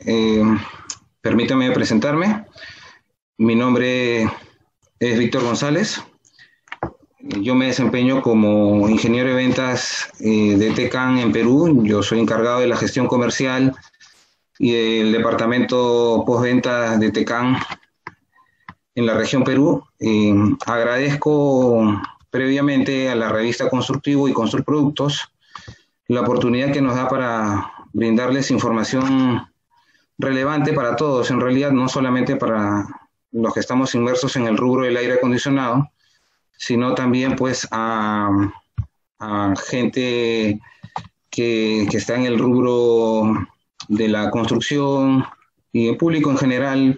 Eh, Permítame presentarme. Mi nombre es Víctor González. Yo me desempeño como ingeniero de ventas de Tecan en Perú. Yo soy encargado de la gestión comercial y del departamento postventa de Tecan en la región Perú. Agradezco previamente a la revista Constructivo y Constructproductos la oportunidad que nos da para brindarles información relevante para todos, en realidad no solamente para los que estamos inmersos en el rubro del aire acondicionado, sino también pues a gente que está en el rubro de la construcción y el público en general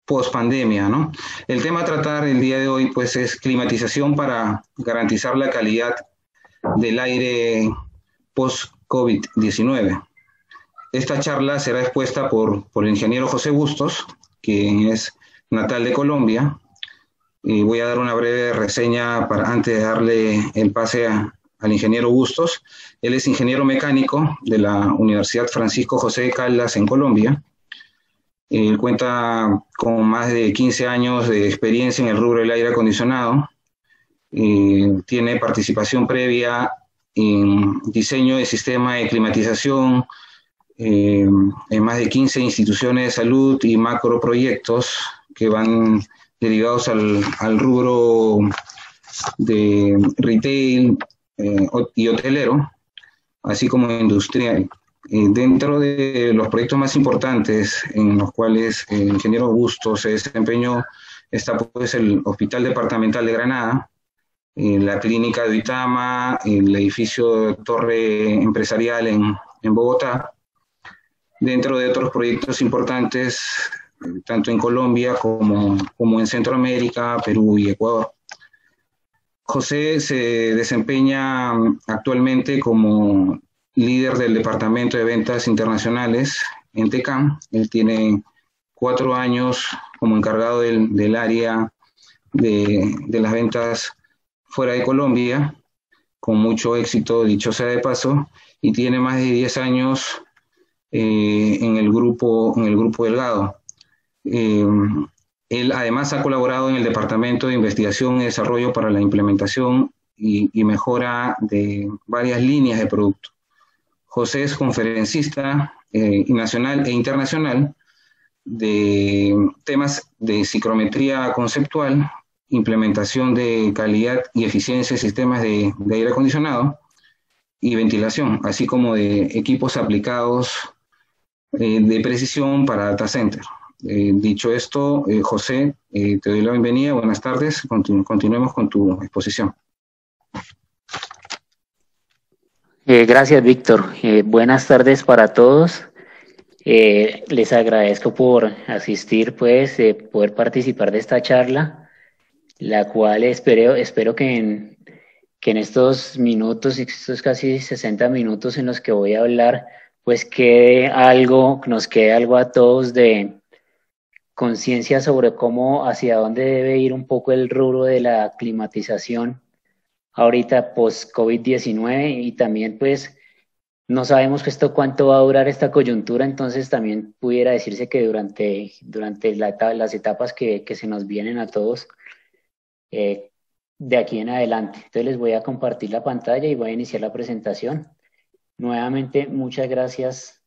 post pandemia, ¿no? El tema a tratar el día de hoy pues es climatización para garantizar la calidad del aire post COVID-19. Esta charla será expuesta por el ingeniero José Bustos, quien es natal de Colombia. Voy a dar una breve reseña antes de darle el pase al ingeniero Bustos. Él es ingeniero mecánico de la Universidad Francisco José de Caldas en Colombia. Él cuenta con más de 15 años de experiencia en el rubro del aire acondicionado. Tiene participación previa en diseño de sistema de climatización, en más de 15 instituciones de salud y macroproyectos que van derivados al rubro de retail y hotelero, así como industrial. Dentro de los proyectos más importantes en los cuales el ingeniero Bustos se desempeñó está pues el Hospital Departamental de Granada, la Clínica de Uitama, el edificio Torre Empresarial en Bogotá, dentro de otros proyectos importantes, tanto en Colombia como en Centroamérica, Perú y Ecuador. José se desempeña actualmente como líder del Departamento de Ventas Internacionales en Tecan. Él tiene 4 años como encargado del área de las ventas fuera de Colombia, con mucho éxito, dicho sea de paso, y tiene más de 10 años en el grupo Delgado. Él además ha colaborado en el Departamento de Investigación y Desarrollo para la implementación y mejora de varias líneas de producto. José es conferencista nacional e internacional de temas de psicometría conceptual, implementación de calidad y eficiencia de sistemas de aire acondicionado y ventilación, así como de equipos aplicados de precisión para data center. Dicho esto, José, te doy la bienvenida. Buenas tardes. Continuemos con tu exposición. Gracias, Víctor. Buenas tardes para todos. Les agradezco por asistir, pues, poder participar de esta charla, la cual espero que en estos minutos, estos casi 60 minutos en los que voy a hablar, pues nos quede algo a todos de conciencia sobre hacia dónde debe ir un poco el rubro de la climatización ahorita post-COVID-19 y también pues no sabemos que cuánto va a durar esta coyuntura, entonces también pudiera decirse que durante las etapas que se nos vienen a todos eh, de aquí en adelante. Entonces les voy a compartir la pantalla y voy a iniciar la presentación. Nuevamente, muchas gracias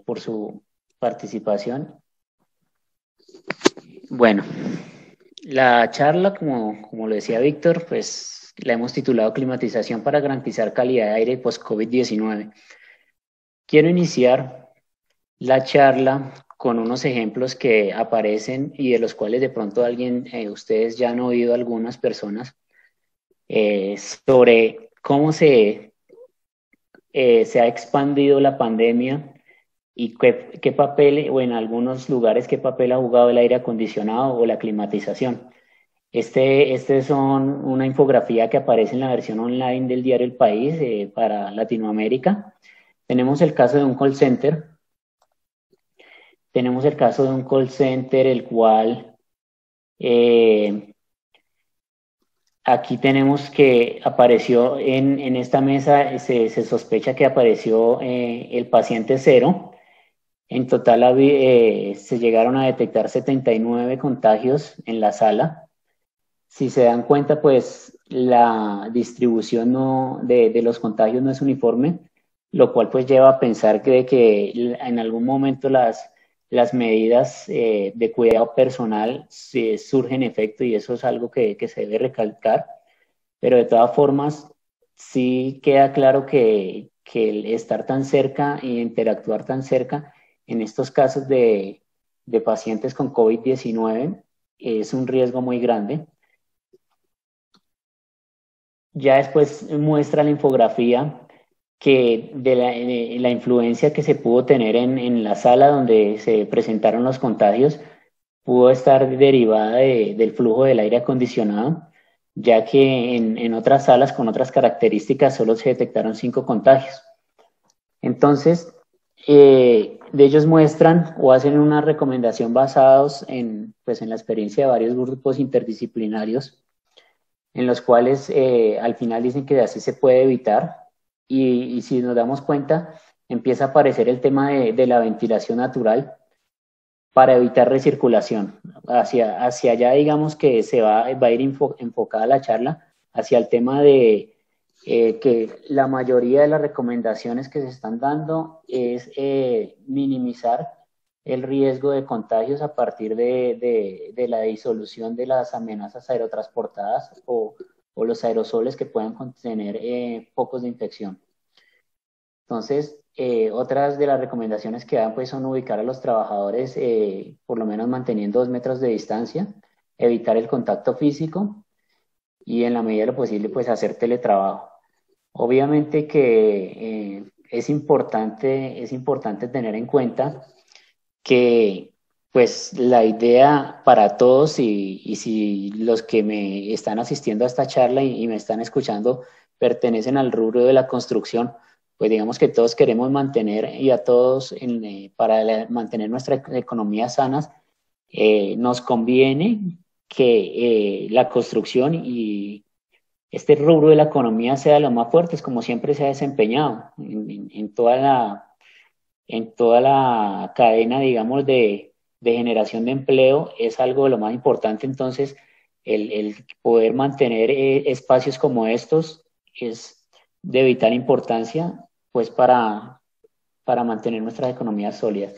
por su participación. Bueno, la charla, como lo decía Víctor, pues la hemos titulado Climatización para garantizar calidad de aire post-COVID-19. Quiero iniciar la charla con unos ejemplos que aparecen y de los cuales de pronto ustedes ya han oído algunas personas sobre cómo se ha expandido la pandemia y qué papel, o en algunos lugares, qué papel ha jugado el aire acondicionado o la climatización. Son una infografía que aparece en la versión online del diario El País para Latinoamérica. Tenemos el caso de un call center. El cual aquí tenemos que apareció en esta mesa, se sospecha que apareció el paciente cero. En total se llegaron a detectar 79 contagios en la sala. Si se dan cuenta, pues la distribución de los contagios no es uniforme, lo cual pues lleva a pensar que en algún momento las medidas de cuidado personal surgen efecto, y eso es algo que se debe recalcar, pero de todas formas sí queda claro que el estar tan cerca e interactuar tan cerca en estos casos de pacientes con COVID-19 es un riesgo muy grande. Ya después muestra la infografía que de la influencia que se pudo tener en la sala donde se presentaron los contagios pudo estar derivada del flujo del aire acondicionado, ya que en otras salas con otras características solo se detectaron 5 contagios. Entonces, de ellos muestran o hacen una recomendación basados pues, en la experiencia de varios grupos interdisciplinarios, en los cuales al final dicen que así se puede evitar, y si nos damos cuenta, empieza a aparecer el tema de la ventilación natural para evitar recirculación. Hacia allá, digamos que va a ir enfocada la charla, hacia el tema de que la mayoría de las recomendaciones que se están dando es minimizar el riesgo de contagios a partir de la disolución de las amenazas aerotransportadas o los aerosoles que puedan contener focos de infección. Entonces, otras de las recomendaciones que dan pues son ubicar a los trabajadores por lo menos manteniendo 2 metros de distancia, evitar el contacto físico y en la medida de lo posible pues hacer teletrabajo. Obviamente que es importante tener en cuenta que pues la idea para todos, y si los que me están asistiendo a esta charla y me están escuchando pertenecen al rubro de la construcción, pues digamos que todos queremos mantener y a todos para mantener nuestra economía sanas, nos conviene que la construcción y este rubro de la economía sea lo más fuerte, es como siempre se ha desempeñado en toda la cadena, digamos, de generación de empleo, es algo de lo más importante. Entonces, el poder mantener espacios como estos es de vital importancia, pues, para mantener nuestras economías sólidas.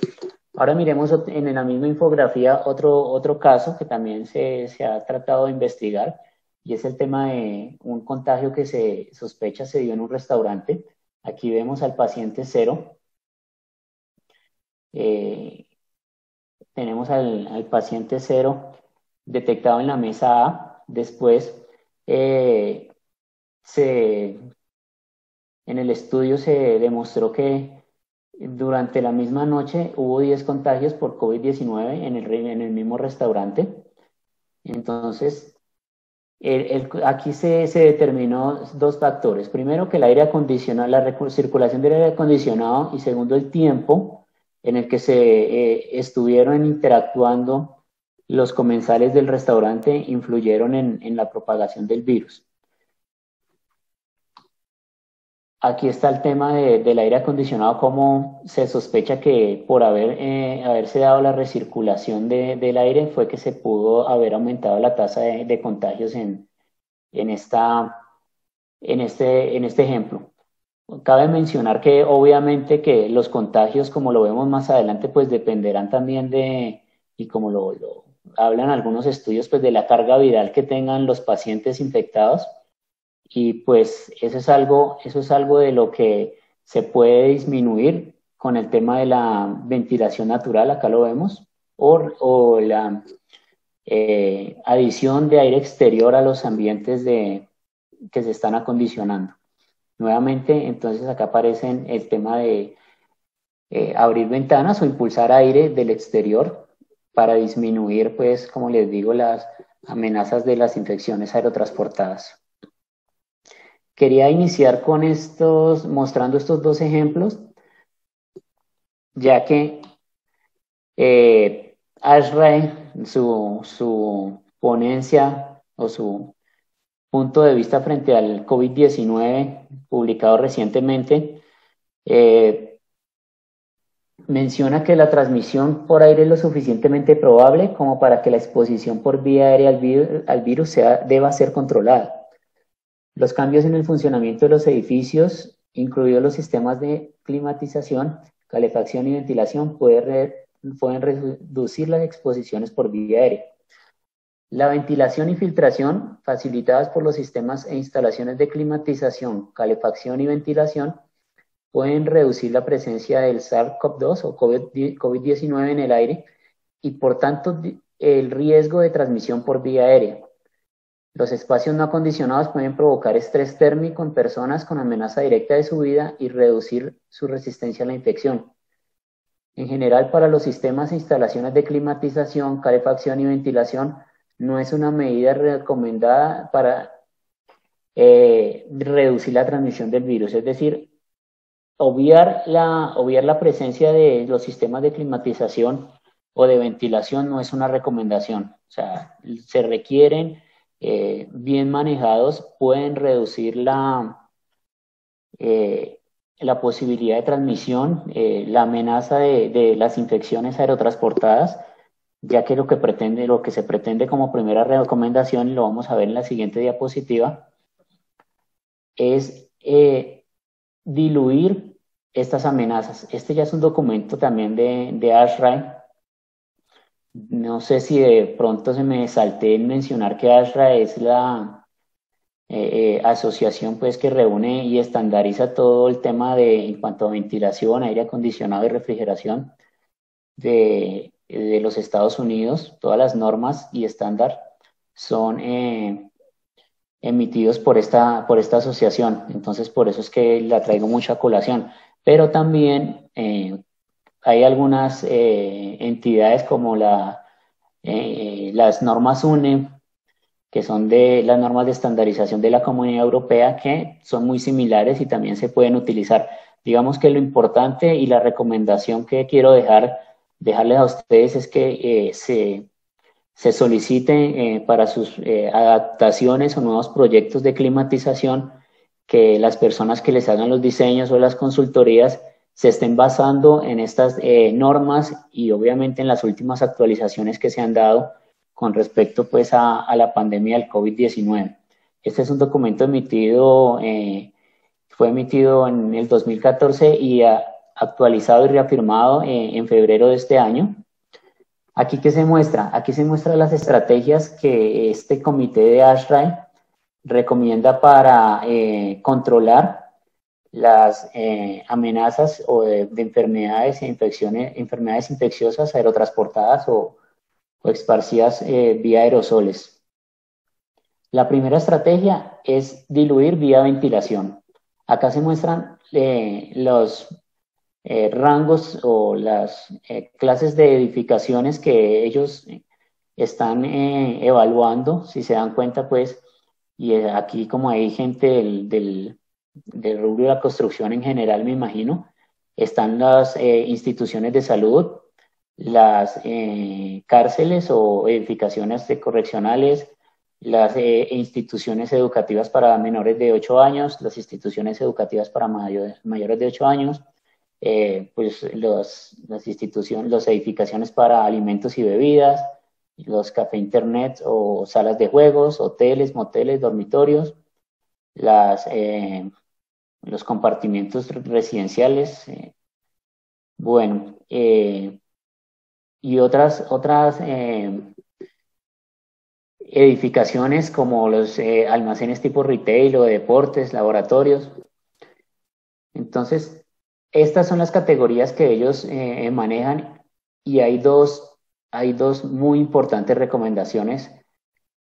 Ahora miremos en la misma infografía otro caso que también se ha tratado de investigar, y es el tema de un contagio que se sospecha se dio en un restaurante. Aquí vemos al paciente cero. Eh, tenemos al paciente cero detectado en la mesa A. Después, eh, se, en el estudio se demostró que durante la misma noche hubo 10 contagios por COVID-19 en el mismo restaurante. Entonces, aquí se determinó 2 factores. Primero, que el aire acondicionado, la circulación del aire acondicionado, y segundo, el tiempo en el que se estuvieron interactuando los comensales del restaurante influyeron en la propagación del virus. Aquí está el tema del aire acondicionado, como se sospecha que por haberse dado la recirculación del aire fue que se pudo haber aumentado la tasa de contagios en, esta, en este ejemplo. Cabe mencionar que obviamente que los contagios, como lo vemos más adelante, pues dependerán también y como lo hablan algunos estudios, pues de la carga viral que tengan los pacientes infectados, y pues eso es algo de lo que se puede disminuir con el tema de la ventilación natural, acá lo vemos, o la adición de aire exterior a los ambientes que se están acondicionando. Nuevamente, entonces acá aparece el tema de abrir ventanas o impulsar aire del exterior para disminuir, pues, como les digo, las amenazas de las infecciones aerotransportadas. Quería iniciar con mostrando estos 2 ejemplos, ya que Ashray, su ponencia o punto de vista frente al COVID-19 publicado recientemente, menciona que la transmisión por aire es lo suficientemente probable como para que la exposición por vía aérea al virus deba ser controlada. Los cambios en el funcionamiento de los edificios, incluidos los sistemas de climatización, calefacción y ventilación, pueden reducir las exposiciones por vía aérea. La ventilación y filtración, facilitadas por los sistemas e instalaciones de climatización, calefacción y ventilación, pueden reducir la presencia del SARS-CoV-2 o COVID-19 en el aire y, por tanto, el riesgo de transmisión por vía aérea. Los espacios no acondicionados pueden provocar estrés térmico en personas con amenaza directa de su vida y reducir su resistencia a la infección. En general, para los sistemas e instalaciones de climatización, calefacción y ventilación, no es una medida recomendada para reducir la transmisión del virus. Es decir, obviar la presencia de los sistemas de climatización o de ventilación no es una recomendación. O sea, se requieren, bien manejados, pueden reducir la posibilidad de transmisión, la amenaza de las infecciones aerotransportadas, ya que lo que se pretende como primera recomendación, y lo vamos a ver en la siguiente diapositiva, es diluir estas amenazas. Este ya es un documento también de ASHRAE. No sé si de pronto se me salté en mencionar que ASHRAE es la asociación pues, que reúne y estandariza todo el tema en cuanto a ventilación, aire acondicionado y refrigeración de los Estados Unidos. Todas las normas y estándar son emitidos por esta asociación. Entonces, por eso es que la traigo mucha colación. Pero también hay algunas entidades como las normas UNE, que son de las normas de estandarización de la Comunidad Europea, que son muy similares y también se pueden utilizar. Digamos que lo importante y la recomendación que quiero dejarles a ustedes es que se solicite para sus adaptaciones o nuevos proyectos de climatización, que las personas que les hagan los diseños o las consultorías se estén basando en estas normas y obviamente en las últimas actualizaciones que se han dado con respecto pues a la pandemia del COVID-19. Este es un documento fue emitido en el 2014 y actualizado y reafirmado en febrero de este año. ¿Aquí qué se muestra? Aquí se muestran las estrategias que este comité de ASHRAE recomienda para controlar las amenazas o de enfermedades e enfermedades infecciosas aerotransportadas o esparcidas vía aerosoles. La primera estrategia es diluir vía ventilación. Acá se muestran los rangos o las clases de edificaciones que ellos están evaluando. Si se dan cuenta, pues, y aquí como hay gente del rubro de la construcción en general, me imagino, están las instituciones de salud, las cárceles o edificaciones correccionales, las instituciones educativas para menores de 8 años, las instituciones educativas para mayores de 8 años, pues las edificaciones para alimentos y bebidas, los café internet o salas de juegos, hoteles, moteles, dormitorios, los compartimientos residenciales, bueno, y otras edificaciones como los almacenes tipo retail o de deportes, laboratorios. Entonces, estas son las categorías que ellos manejan y hay dos muy importantes recomendaciones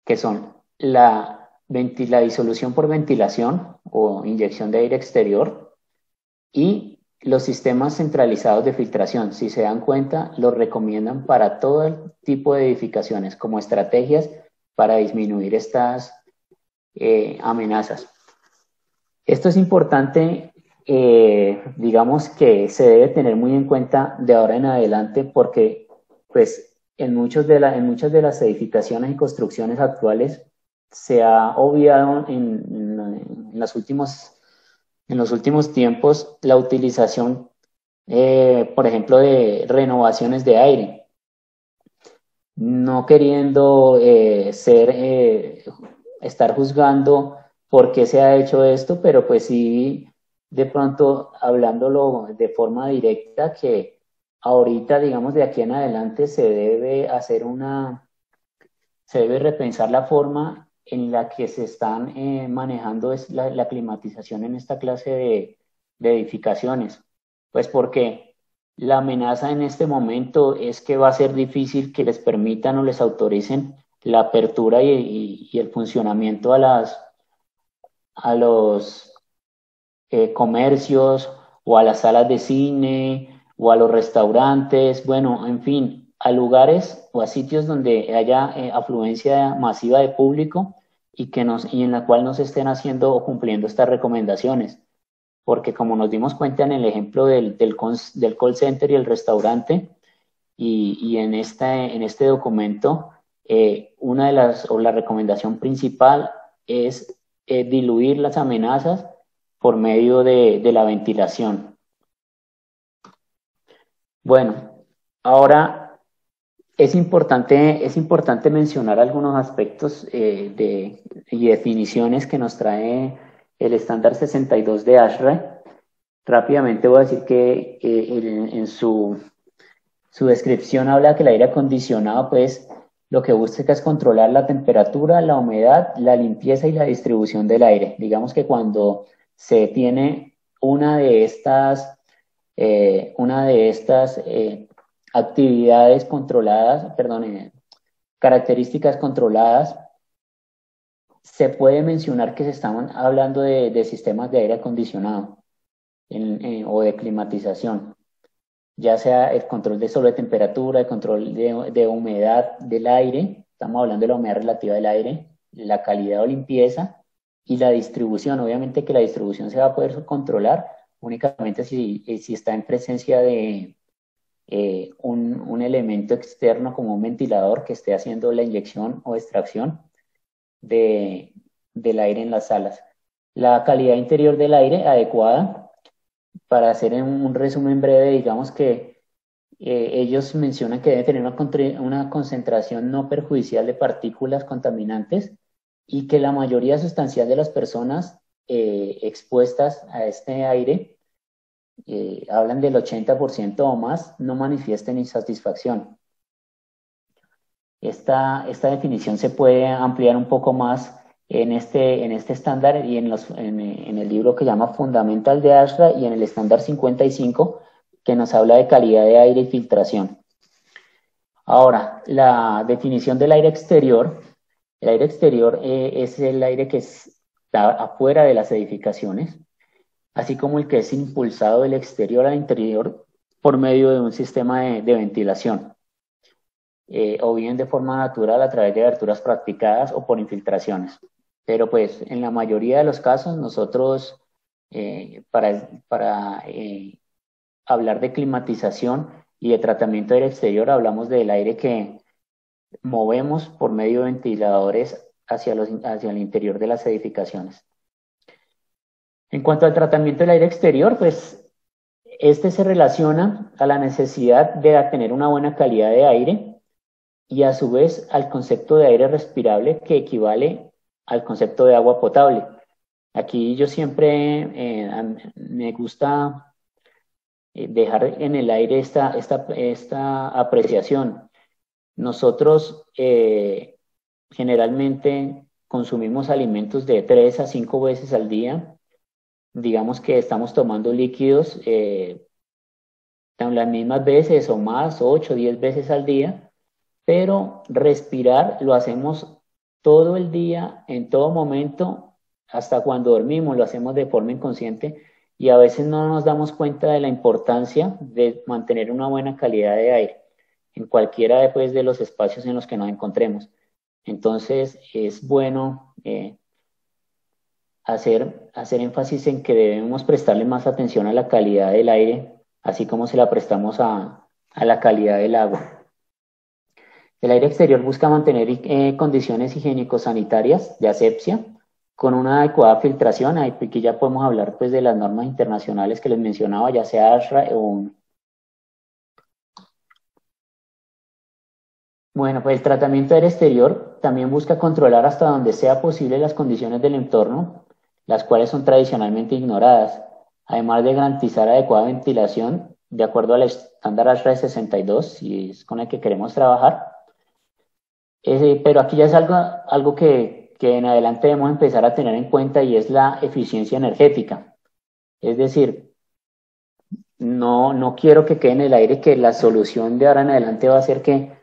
que son la disolución por ventilación o inyección de aire exterior y los sistemas centralizados de filtración. Si se dan cuenta, los recomiendan para todo el tipo de edificaciones como estrategias para disminuir estas amenazas. Esto es importante, digamos que se debe tener muy en cuenta de ahora en adelante porque pues en muchas de las edificaciones y construcciones actuales se ha obviado en los últimos tiempos la utilización, por ejemplo, de renovaciones de aire, no queriendo estar juzgando por qué se ha hecho esto, pero pues sí, de pronto hablándolo de forma directa, que ahorita, digamos, de aquí en adelante se debe repensar la forma en la que se están manejando la climatización en esta clase de edificaciones. Pues porque la amenaza en este momento es que va a ser difícil que les permitan o les autoricen la apertura y el funcionamiento a los comercios o a las salas de cine o a los restaurantes, bueno, en fin, a lugares o a sitios donde haya afluencia masiva de público y en la cual no se estén haciendo o cumpliendo estas recomendaciones. Porque como nos dimos cuenta en el ejemplo del call center y el restaurante, y en este documento, una de las, o la recomendación principal es diluir las amenazas por medio de la ventilación. Bueno, ahora es importante mencionar algunos aspectos y definiciones que nos trae el estándar 62 de ASHRAE. Rápidamente voy a decir que en su descripción habla que el aire acondicionado, pues, lo que busca es controlar la temperatura, la humedad, la limpieza y la distribución del aire. Digamos que cuando se tiene una de estas actividades controladas, perdón, características controladas, se puede mencionar que se están hablando de sistemas de aire acondicionado o de climatización, ya sea el control de solo de temperatura, el control de humedad del aire, estamos hablando de la humedad relativa del aire, la calidad o limpieza y la distribución. Obviamente que la distribución se va a poder controlar únicamente si está en presencia de un elemento externo como un ventilador que esté haciendo la inyección o extracción del aire en las salas. La calidad interior del aire adecuada, para hacer un resumen breve, digamos que ellos mencionan que debe tener una concentración no perjudicial de partículas contaminantes y que la mayoría sustancial de las personas expuestas a este aire, hablan del 80% o más, no manifiesten insatisfacción. Esta definición se puede ampliar un poco más en este estándar y en el libro que llama Fundamental de ASHRAE y en el estándar 55 que nos habla de calidad de aire y filtración. Ahora, la definición del aire exterior. El aire exterior es el aire que está afuera de las edificaciones, así como el que es impulsado del exterior al interior por medio de un sistema de ventilación. O bien de forma natural a través de aberturas practicadas o por infiltraciones. Pero pues en la mayoría de los casos nosotros para hablar de climatización y de tratamiento del exterior hablamos del aire que movemos por medio de ventiladores hacia el interior de las edificaciones. En cuanto al tratamiento del aire exterior, pues este se relaciona a la necesidad de tener una buena calidad de aire y a su vez al concepto de aire respirable que equivale al concepto de agua potable. Aquí yo siempre me gusta dejar en el aire esta apreciación. Nosotros generalmente consumimos alimentos de 3 a 5 veces al día. Digamos que estamos tomando líquidos las mismas veces o más, 8 o 10 veces al día, pero respirar lo hacemos todo el día, en todo momento, hasta cuando dormimos, lo hacemos de forma inconsciente y a veces no nos damos cuenta de la importancia de mantener una buena calidad de aire en cualquiera de los espacios en los que nos encontremos. Entonces es bueno hacer énfasis en que debemos prestarle más atención a la calidad del aire, así como se la prestamos a la calidad del agua. El aire exterior busca mantener condiciones higiénico-sanitarias de asepsia con una adecuada filtración. Aquí ya podemos hablar pues, de las normas internacionales que les mencionaba, ya sea ASHRAE o... Bueno, pues el tratamiento del exterior también busca controlar hasta donde sea posible las condiciones del entorno, las cuales son tradicionalmente ignoradas, además de garantizar adecuada ventilación de acuerdo al estándar ASHRAE 62, si es con el que queremos trabajar. Pero aquí ya es algo que en adelante debemos empezar a tener en cuenta y es la eficiencia energética. Es decir, no quiero que quede en el aire que la solución de ahora en adelante va a ser que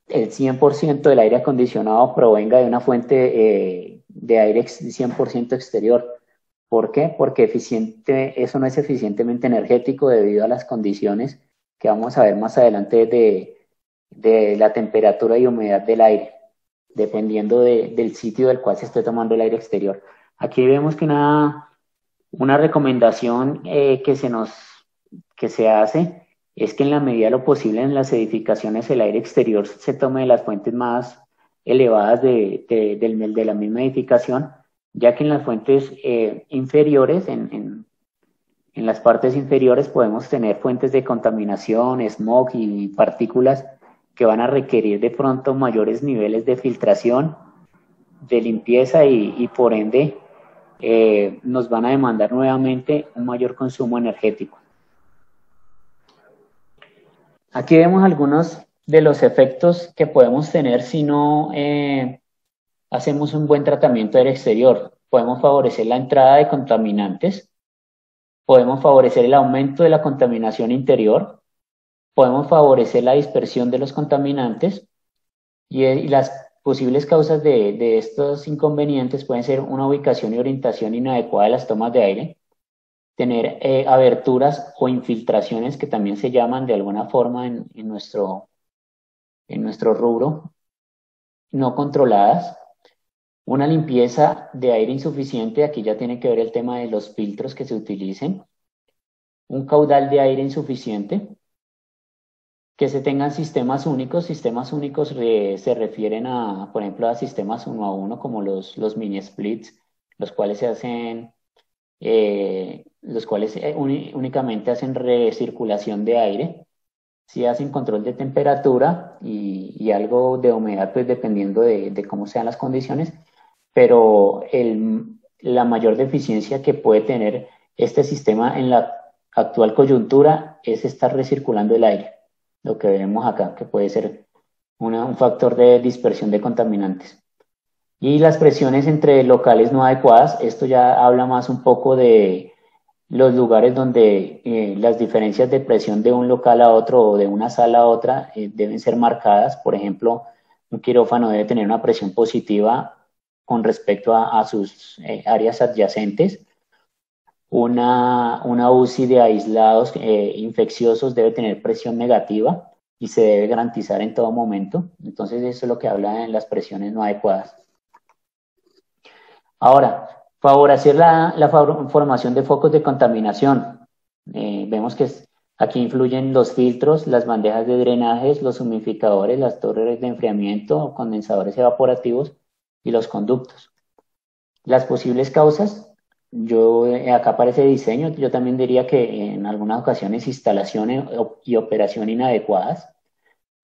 el 100% del aire acondicionado provenga de una fuente de aire 100% exterior. ¿Por qué? Porque eso no es eficientemente energético debido a las condiciones que vamos a ver más adelante de la temperatura y humedad del aire, dependiendo del sitio del cual se esté tomando el aire exterior. Aquí vemos que una recomendación que se hace es que en la medida de lo posible en las edificaciones el aire exterior se tome de las fuentes más elevadas de la misma edificación, ya que en las fuentes inferiores, en las partes inferiores podemos tener fuentes de contaminación, smog y partículas que van a requerir de pronto mayores niveles de filtración, de limpieza y por ende nos van a demandar nuevamente un mayor consumo energético. Aquí vemos algunos de los efectos que podemos tener si no hacemos un buen tratamiento del exterior. Podemos favorecer la entrada de contaminantes, podemos favorecer el aumento de la contaminación interior, podemos favorecer la dispersión de los contaminantes y las posibles causas de estos inconvenientes pueden ser una ubicación y orientación inadecuada de las tomas de aire, tener aberturas o infiltraciones que también se llaman de alguna forma en nuestro rubro, no controladas, una limpieza de aire insuficiente, aquí ya tiene que ver el tema de los filtros que se utilicen, un caudal de aire insuficiente, que se tengan sistemas únicos se refieren a, por ejemplo, a sistemas uno a uno como los mini splits, los cuales se hacen únicamente hacen recirculación de aire, si hacen control de temperatura y algo de humedad, pues dependiendo de cómo sean las condiciones, pero la mayor deficiencia que puede tener este sistema en la actual coyuntura es estar recirculando el aire, lo que vemos acá, que puede ser un factor de dispersión de contaminantes. Y las presiones entre locales no adecuadas, esto ya habla más un poco de los lugares donde las diferencias de presión de un local a otro o de una sala a otra deben ser marcadas. Por ejemplo, un quirófano debe tener una presión positiva con respecto a sus áreas adyacentes. Una UCI de aislados infecciosos debe tener presión negativa y se debe garantizar en todo momento. Entonces, eso es lo que habla de las presiones no adecuadas. Ahora, favorecer la formación de focos de contaminación. Vemos que aquí influyen los filtros, las bandejas de drenajes, los humidificadores, las torres de enfriamiento, condensadores evaporativos y los conductos. Las posibles causas, acá aparece diseño, yo también diría que en algunas ocasiones instalaciones y operación inadecuadas,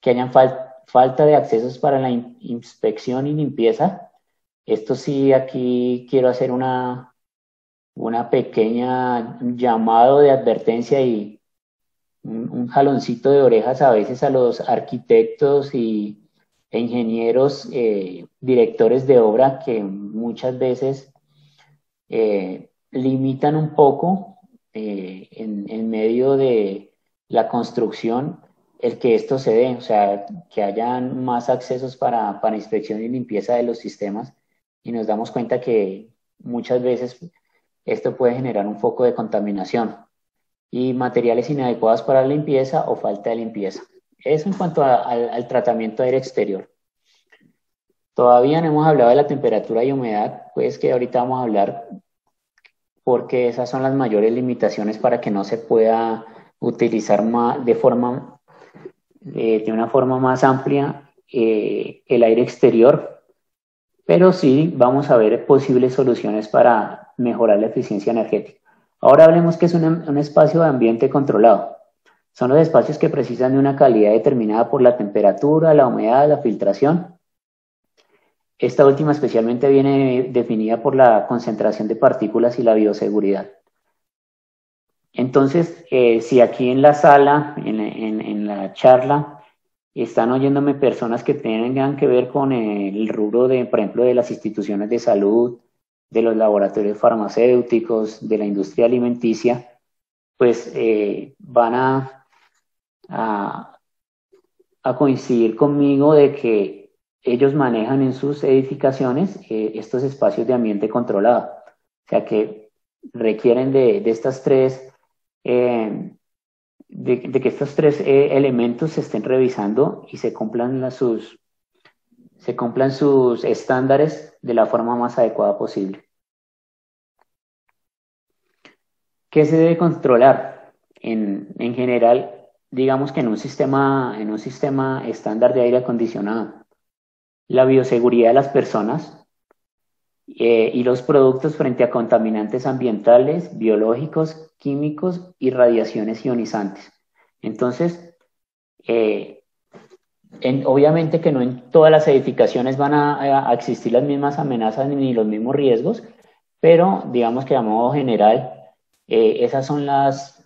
que hayan falta de accesos para la inspección y limpieza. Esto sí, aquí quiero hacer una pequeña llamado de advertencia y un jaloncito de orejas a veces a los arquitectos e ingenieros, directores de obra que muchas veces limitan un poco en medio de la construcción el que esto se dé, o sea, que hayan más accesos para inspección y limpieza de los sistemas y nos damos cuenta que muchas veces esto puede generar un foco de contaminación y materiales inadecuados para la limpieza o falta de limpieza. Eso en cuanto al tratamiento de aire exterior. Todavía no hemos hablado de la temperatura y humedad, pues que ahorita vamos a hablar porque esas son las mayores limitaciones para que no se pueda utilizar de una forma más amplia el aire exterior, pero sí vamos a ver posibles soluciones para mejorar la eficiencia energética. Ahora hablemos que es un espacio de ambiente controlado. Son los espacios que precisan de una calidad determinada por la temperatura, la humedad, la filtración. Esta última especialmente viene definida por la concentración de partículas y la bioseguridad. Entonces, si aquí en la sala, en la charla, están oyéndome personas que tengan que ver con el rubro de, por ejemplo, de las instituciones de salud, de los laboratorios farmacéuticos, de la industria alimenticia, pues van a, a coincidir conmigo de que ellos manejan en sus edificaciones estos espacios de ambiente controlado, o sea que requieren de estas tres, de que estos tres elementos se estén revisando y se cumplan sus estándares de la forma más adecuada posible. ¿Qué se debe controlar? En general, digamos que en un sistema estándar de aire acondicionado, la bioseguridad de las personas y los productos frente a contaminantes ambientales, biológicos, químicos y radiaciones ionizantes. Entonces, obviamente que no en todas las edificaciones van a existir las mismas amenazas ni los mismos riesgos, pero digamos que a modo general, esas son las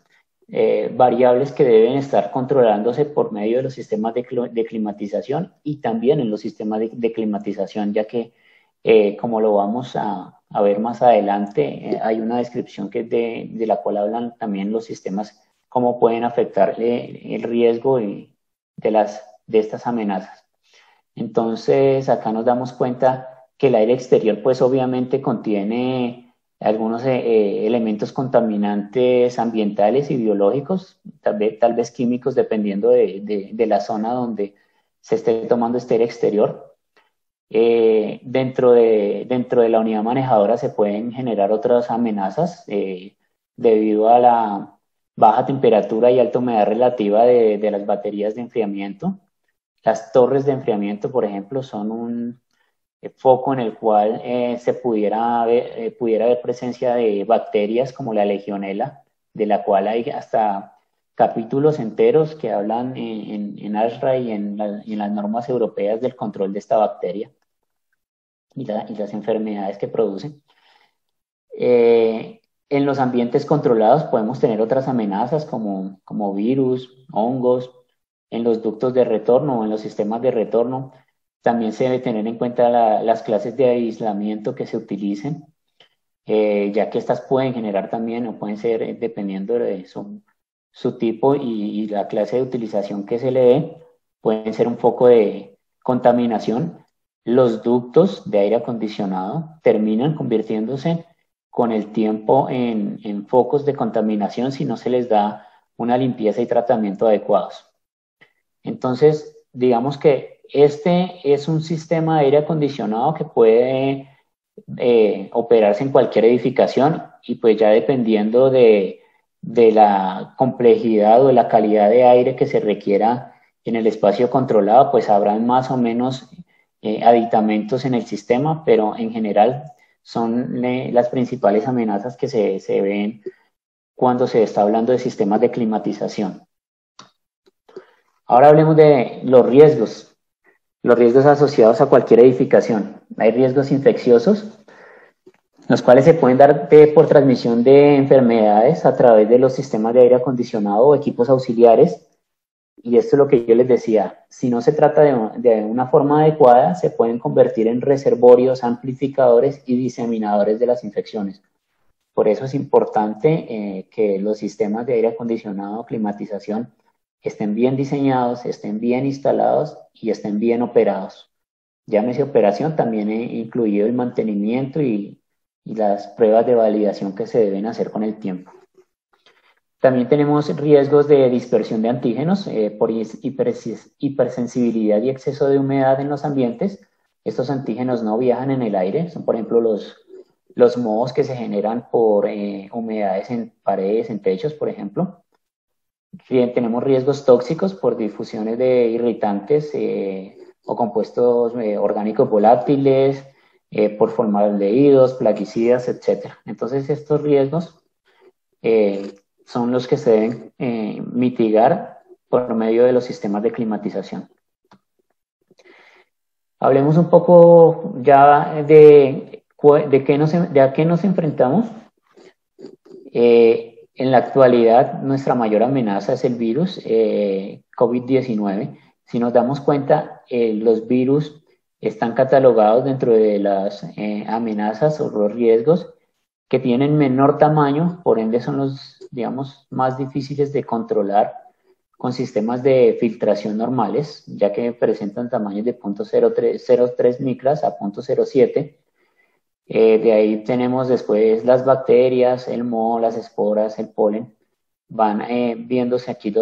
variables que deben estar controlándose por medio de los sistemas de climatización y también en los sistemas de climatización, ya que como lo vamos a ver más adelante, hay una descripción que de la cual hablan también los sistemas, cómo pueden afectar el riesgo de estas amenazas. Entonces, acá nos damos cuenta que el aire exterior, pues obviamente contiene algunos elementos contaminantes ambientales y biológicos, tal vez químicos, dependiendo de la zona donde se esté tomando este aire exterior. Dentro de la unidad manejadora se pueden generar otras amenazas debido a la baja temperatura y alta humedad relativa de las baterías de enfriamiento. Las torres de enfriamiento, por ejemplo, son un foco en el cual se pudiera haber presencia de bacterias como la legionela, de la cual hay hasta capítulos enteros que hablan en ASHRAE y en las normas europeas del control de esta bacteria y las enfermedades que producen. En los ambientes controlados podemos tener otras amenazas como virus, hongos, en los ductos de retorno o en los sistemas de retorno. También se debe tener en cuenta las clases de aislamiento que se utilicen, ya que estas pueden generar también o pueden ser, dependiendo de su tipo y la clase de utilización que se le dé, pueden ser un foco de contaminación. Los ductos de aire acondicionado terminan convirtiéndose con el tiempo en focos de contaminación si no se les da una limpieza y tratamiento adecuados. Entonces, digamos que este es un sistema de aire acondicionado que puede operarse en cualquier edificación y pues ya dependiendo de la complejidad o de la calidad de aire que se requiera en el espacio controlado, pues habrán más o menos aditamentos en el sistema, pero en general son las principales amenazas que se ven cuando se está hablando de sistemas de climatización. Ahora hablemos de los riesgos asociados a cualquier edificación. Hay riesgos infecciosos, los cuales se pueden dar por transmisión de enfermedades a través de los sistemas de aire acondicionado o equipos auxiliares. Y esto es lo que yo les decía, si no se trata de una forma adecuada, se pueden convertir en reservorios, amplificadores y diseminadores de las infecciones. Por eso es importante que los sistemas de aire acondicionado o climatización estén bien diseñados, estén bien instalados y estén bien operados. Llámese operación, también he incluido el mantenimiento y las pruebas de validación que se deben hacer con el tiempo. También tenemos riesgos de dispersión de antígenos por hipersensibilidad y exceso de humedad en los ambientes. Estos antígenos no viajan en el aire, son por ejemplo los mohos que se generan por humedades en paredes, en techos, por ejemplo. Tenemos riesgos tóxicos por difusiones de irritantes o compuestos orgánicos volátiles, por formaldehídos, plaguicidas, etcétera. Entonces estos riesgos son los que se deben mitigar por medio de los sistemas de climatización. Hablemos un poco ya de a qué nos enfrentamos. En la actualidad, nuestra mayor amenaza es el virus COVID-19. Si nos damos cuenta, los virus están catalogados dentro de las amenazas o los riesgos que tienen menor tamaño, por ende son los, digamos, más difíciles de controlar con sistemas de filtración normales, ya que presentan tamaños de 0.03 micras a 0.07. De ahí tenemos después las bacterias, el moho, las esporas, el polen. Van viéndose aquí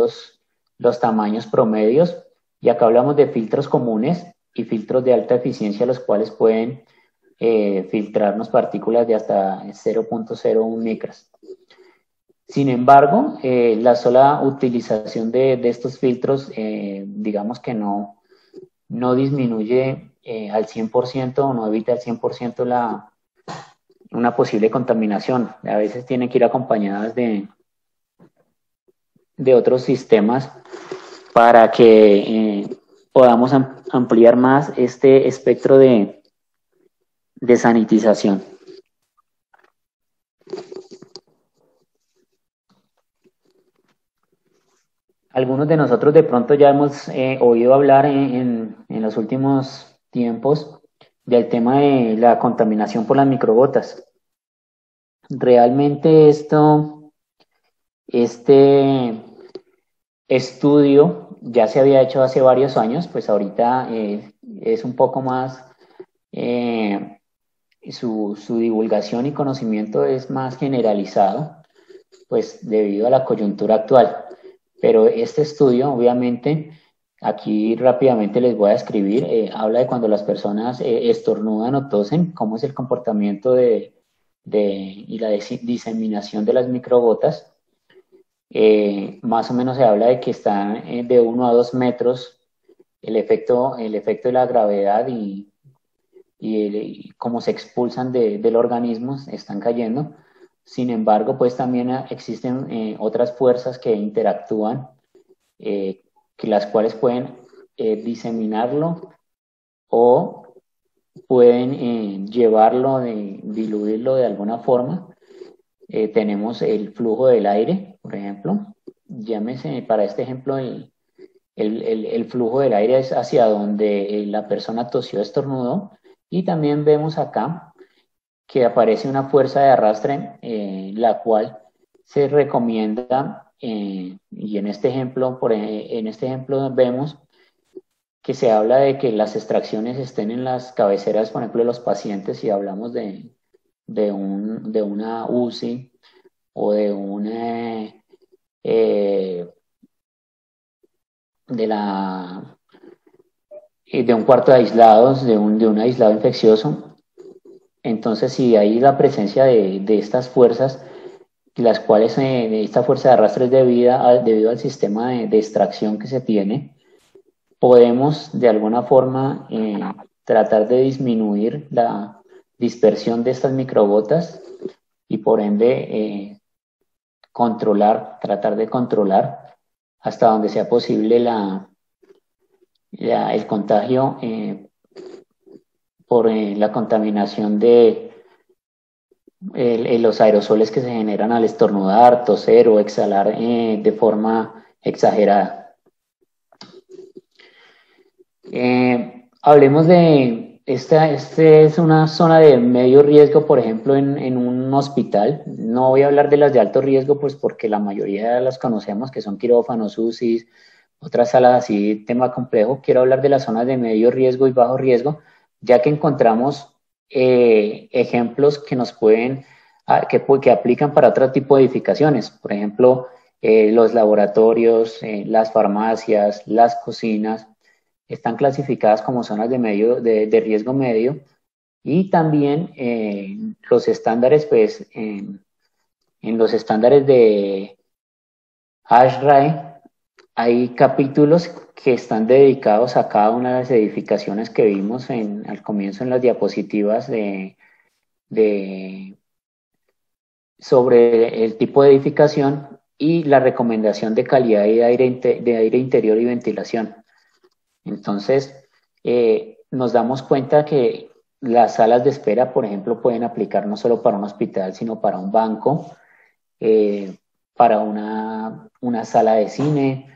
los tamaños promedios. Y acá hablamos de filtros comunes y filtros de alta eficiencia, los cuales pueden filtrarnos partículas de hasta 0.01 micras. Sin embargo, la sola utilización de estos filtros, digamos que no disminuye al 100% o no evita al 100% una posible contaminación. A veces tienen que ir acompañadas de otros sistemas para que podamos ampliar más este espectro de sanitización. Algunos de nosotros de pronto ya hemos oído hablar en los últimos tiempos del tema de la contaminación por las microgotas. Realmente este estudio ya se había hecho hace varios años, pues ahorita es un poco más, su divulgación y conocimiento es más generalizado, pues debido a la coyuntura actual. Pero este estudio, obviamente, aquí rápidamente les voy a describir, habla de cuando las personas estornudan o tosen, cómo es el comportamiento y la diseminación de las microgotas. Más o menos se habla de que están de 1 a 2 metros el efecto de la gravedad y cómo se expulsan del organismo, están cayendo. Sin embargo, pues también existen otras fuerzas que interactúan, que las cuales pueden diseminarlo o pueden llevarlo, diluirlo de alguna forma. Tenemos el flujo del aire, por ejemplo. Llámese para este ejemplo, el flujo del aire es hacia donde la persona tosió, estornudó. Y también vemos acá que aparece una fuerza de arrastre, la cual se recomienda, y en este ejemplo vemos que se habla de que las extracciones estén en las cabeceras, por ejemplo, de los pacientes, si hablamos de una UCI o de un cuarto de aislados, de un aislado infeccioso. Entonces, si hay la presencia de estas fuerzas, las cuales esta fuerza de arrastre es debido al sistema de extracción que se tiene, podemos de alguna forma tratar de disminuir la dispersión de estas microgotas y por ende tratar de controlar hasta donde sea posible el contagio por la contaminación de los aerosoles que se generan al estornudar, toser o exhalar de forma exagerada. Hablemos de esta es una zona de medio riesgo, por ejemplo, en un hospital. No voy a hablar de las de alto riesgo, pues porque la mayoría las conocemos, que son quirófanos, UCIs, otras salas así, tema complejo. Quiero hablar de las zonas de medio riesgo y bajo riesgo, ya que encontramos ejemplos que nos pueden, que aplican para otro tipo de edificaciones. Por ejemplo, los laboratorios, las farmacias, las cocinas, están clasificadas como zonas de riesgo medio, y también los estándares, pues en los estándares de ASHRAE hay capítulos que están dedicados a cada una de las edificaciones que vimos al comienzo en las diapositivas de, sobre el tipo de edificación y la recomendación de calidad de aire interior y ventilación. Entonces, nos damos cuenta que las salas de espera, por ejemplo, pueden aplicar no solo para un hospital, sino para un banco, eh, para una sala de cine.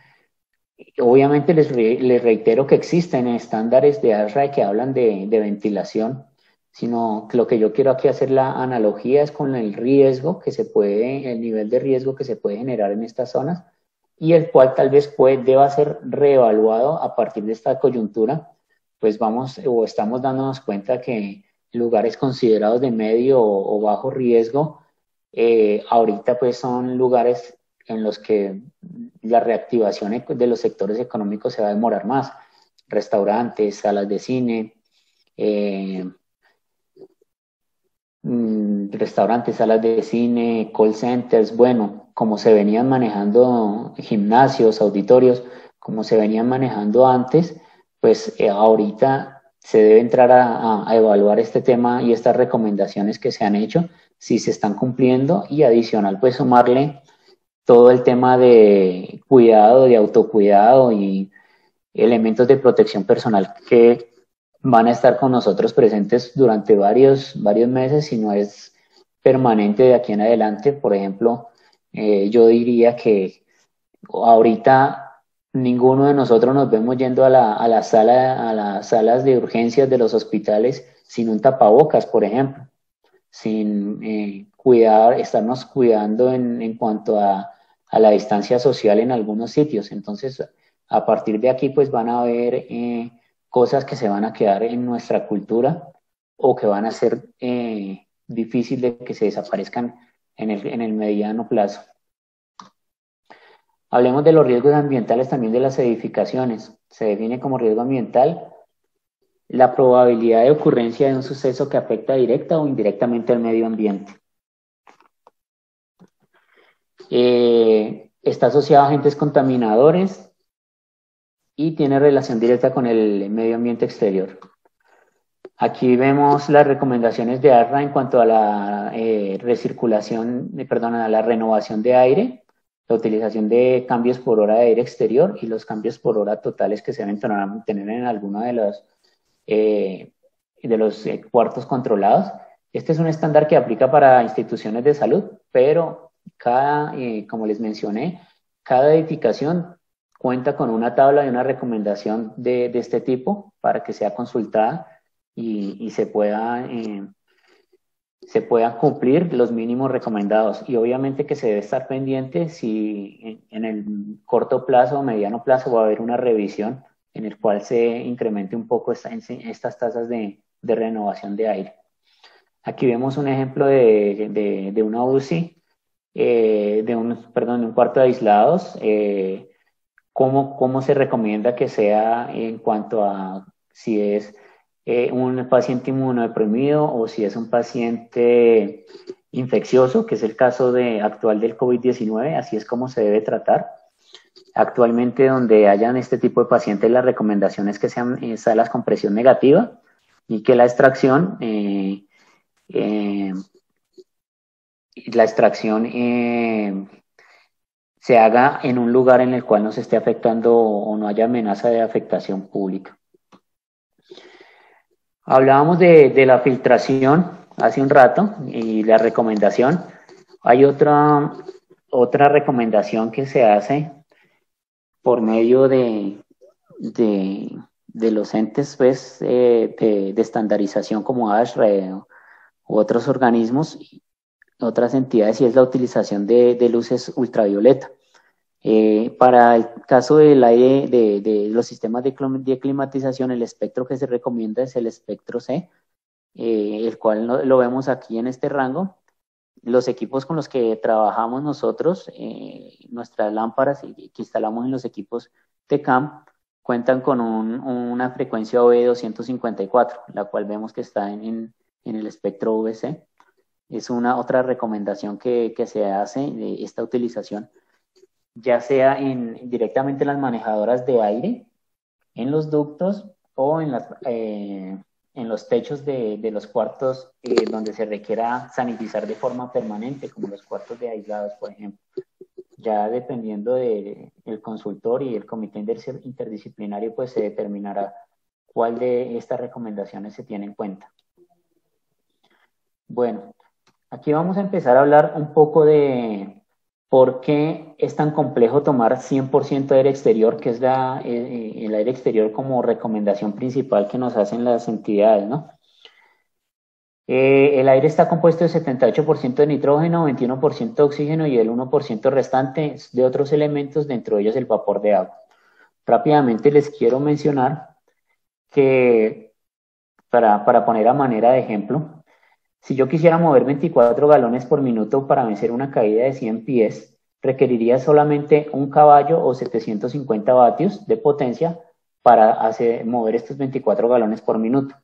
Obviamente les reitero que existen estándares de ASHRAE que hablan de ventilación, sino que lo que yo quiero aquí hacer la analogía es con el riesgo que se puede, el nivel de riesgo que se puede generar en estas zonas y el cual tal vez deba ser reevaluado a partir de esta coyuntura, pues vamos o estamos dándonos cuenta que lugares considerados de medio o bajo riesgo, ahorita pues son lugares en los que la reactivación de los sectores económicos se va a demorar más. Restaurantes, salas de cine, eh, restaurantes, salas de cine, call centers, bueno, como se venían manejando gimnasios, auditorios, como se venían manejando antes, pues ahorita se debe entrar a evaluar este tema y estas recomendaciones que se han hecho, si se están cumpliendo y adicional, pues sumarle todo el tema de cuidado, de autocuidado y elementos de protección personal que van a estar con nosotros presentes durante varios meses, si no es permanente de aquí en adelante. Por ejemplo, yo diría que ahorita ninguno de nosotros nos vemos yendo a las salas de urgencias de los hospitales sin un tapabocas, por ejemplo, sin estarnos cuidando en cuanto a la distancia social en algunos sitios. Entonces, a partir de aquí, pues van a haber cosas que se van a quedar en nuestra cultura o que van a ser difícil de que se desaparezcan en el mediano plazo. Hablemos de los riesgos ambientales también de las edificaciones. Se define como riesgo ambiental la probabilidad de ocurrencia de un suceso que afecta directa o indirectamente al medio ambiente. Está asociado a agentes contaminadores y tiene relación directa con el medio ambiente exterior. Aquí vemos las recomendaciones de ARRA en cuanto a la a la renovación de aire, la utilización de cambios por hora de aire exterior y los cambios por hora totales que se deben tener en alguno de los cuartos controlados. Este es un estándar que aplica para instituciones de salud, pero como les mencioné, cada edificación cuenta con una tabla y una recomendación de este tipo para que sea consultada y se puedan cumplir los mínimos recomendados. Y obviamente que se debe estar pendiente si en el corto plazo o mediano plazo va a haber una revisión en el cual se incremente un poco estas tasas de renovación de aire. Aquí vemos un ejemplo de una UCI, de un cuarto de aislados, cómo se recomienda que sea en cuanto a si es un paciente inmunodeprimido o si es un paciente infeccioso, que es el caso actual del COVID-19, así es como se debe tratar. Actualmente, donde hayan este tipo de pacientes, la recomendación es que sean salas con presión negativa y que la extracción se haga en un lugar en el cual no se esté afectando o no haya amenaza de afectación pública. Hablábamos de la filtración hace un rato y la recomendación. Hay otra recomendación que se hace por medio de los entes pues, de estandarización como ASHRAE u otros organismos, otras entidades, y es la utilización de luces ultravioleta. Para el caso del aire, de los sistemas de climatización, el espectro que se recomienda es el espectro C, el cual lo vemos aquí en este rango. Los equipos con los que trabajamos nosotros, nuestras lámparas que instalamos en los equipos TECAM, cuentan con una frecuencia OB 254, la cual vemos que está en el espectro VC. Es otra recomendación que se hace de esta utilización ya sea directamente en las manejadoras de aire, en los ductos o en los techos de los cuartos donde se requiera sanitizar de forma permanente, como los cuartos de aislados, por ejemplo. Ya dependiendo del consultor y el comité interdisciplinario, pues se determinará cuál de estas recomendaciones se tiene en cuenta. Bueno, aquí vamos a empezar a hablar un poco de por qué es tan complejo tomar 100% aire exterior, que es el aire exterior como recomendación principal que nos hacen las entidades, ¿no? El aire está compuesto de 78% de nitrógeno, 21% de oxígeno y el 1% restante de otros elementos, dentro de ellos el vapor de agua. Rápidamente les quiero mencionar que, para poner a manera de ejemplo, si yo quisiera mover 24 galones por minuto para vencer una caída de 100 pies, requeriría solamente un caballo o 750 vatios de potencia para mover estos 24 galones por minuto.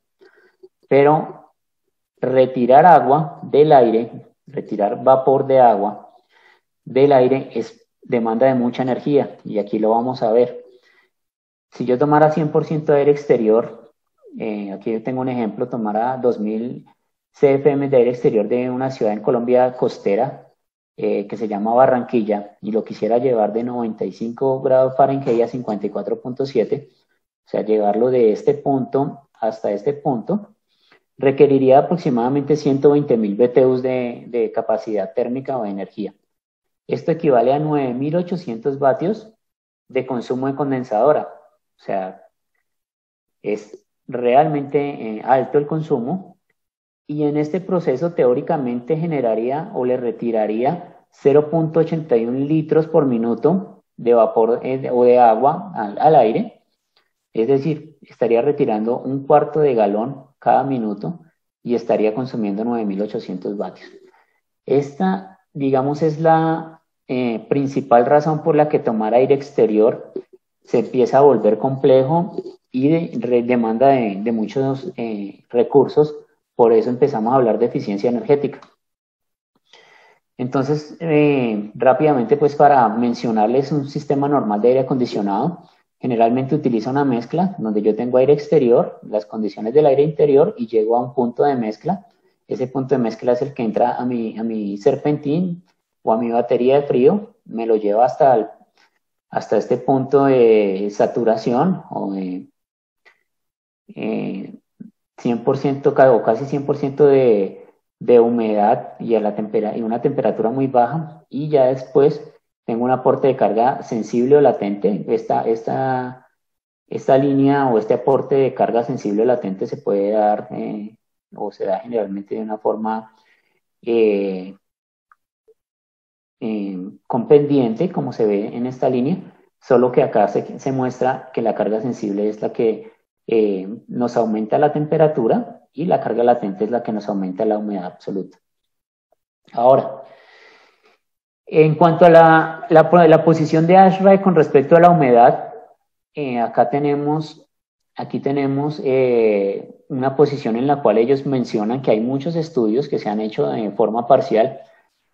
Pero retirar agua del aire, retirar vapor de agua del aire demanda de mucha energía, y aquí lo vamos a ver. Si yo tomara 100% de aire exterior, aquí yo tengo un ejemplo, tomara 2000 CFM de aire exterior de una ciudad en Colombia costera, que se llama Barranquilla, y lo quisiera llevar de 95 grados Fahrenheit a 54.7, o sea, llevarlo de este punto hasta este punto, requeriría aproximadamente 120.000 BTUs de capacidad térmica o de energía. Esto equivale a 9.800 vatios de consumo de condensadora. O sea, es realmente alto el consumo, y en este proceso teóricamente generaría o le retiraría 0.81 litros por minuto de vapor o de agua al aire. Es decir, estaría retirando un cuarto de galón cada minuto y estaría consumiendo 9.800 vatios. Esta, digamos, es la principal razón por la que tomar aire exterior se empieza a volver complejo y demanda de muchos recursos. Por eso empezamos a hablar de eficiencia energética. Entonces, rápidamente, pues para mencionarles un sistema normal de aire acondicionado, generalmente utiliza una mezcla donde yo tengo aire exterior, las condiciones del aire interior, y llego a un punto de mezcla. Ese punto de mezcla es el que entra a mi serpentín o a mi batería de frío, me lo lleva hasta este punto de saturación o de 100% o casi 100% de humedad y y una temperatura muy baja, y ya después tengo un aporte de carga sensible o latente. Esta línea o este aporte de carga sensible o latente se puede dar o se da generalmente de una forma con pendiente, como se ve en esta línea, solo que acá se muestra que la carga sensible es la que nos aumenta la temperatura, y la carga latente es la que nos aumenta la humedad absoluta. Ahora, en cuanto a la posición de ASHRAE con respecto a la humedad, aquí tenemos una posición en la cual ellos mencionan que hay muchos estudios que se han hecho de forma parcial